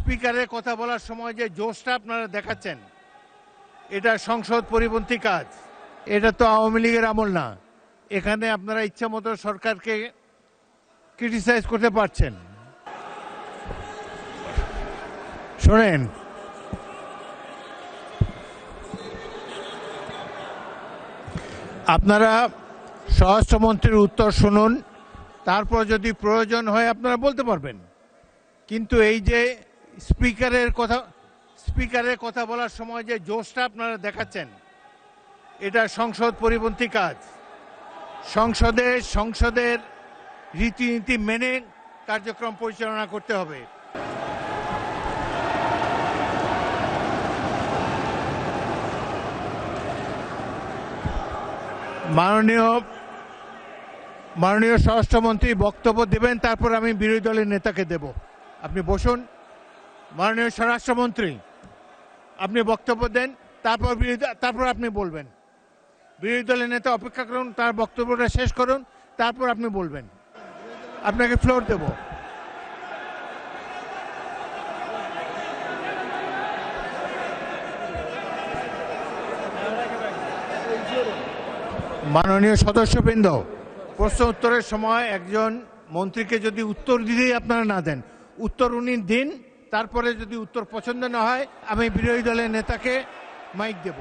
স্পিকারের কথা বলার সময় যে জোশটা আপনারা দেখাচ্ছেন, এটা সংসদ পরিপন্থী কাজ। এটা তো আওয়ামী লীগের আমল না। এখানে আপনারা ইচ্ছা মতো সরকারকে ক্রিটিসাইজ করতে পারছেন। শোনেন, আপনারা স্বরাষ্ট্রমন্ত্রীর উত্তর শুনুন, তারপর যদি প্রয়োজন হয় আপনারা বলতে পারবেন। কিন্তু এই যে স্পিকারের কথা বলার সময় যে জোশটা আপনারা দেখাচ্ছেন, এটা সংসদ পরিপন্থী কাজ। সংসদের রীতিনীতি মেনে কার্যক্রম পরিচালনা করতে হবে। মাননীয় স্বরাষ্ট্রমন্ত্রী বক্তব্য দেবেন, তারপর আমি বিরোধী দলের নেতাকে দেব। আপনি বসুন। মাননীয় স্বরাষ্ট্রমন্ত্রী, আপনি বক্তব্য দেন, তারপর আপনি বলবেন। বিরোধী দলের নেতা অপেক্ষা করুন, তার বক্তব্যটা শেষ করুন, তারপর আপনি বলবেন। আপনাকে ফ্লোর দেব। মাননীয় সদস্যবৃন্দ, প্রশ্ন উত্তরের সময় একজন মন্ত্রীকে যদি উত্তর দিতেই আপনারা না দেন, উত্তর উনি দিন, তারপরে যদি উত্তর পছন্দ না হয় আমি বিরোধী দলের নেতাকে মাইক দেব।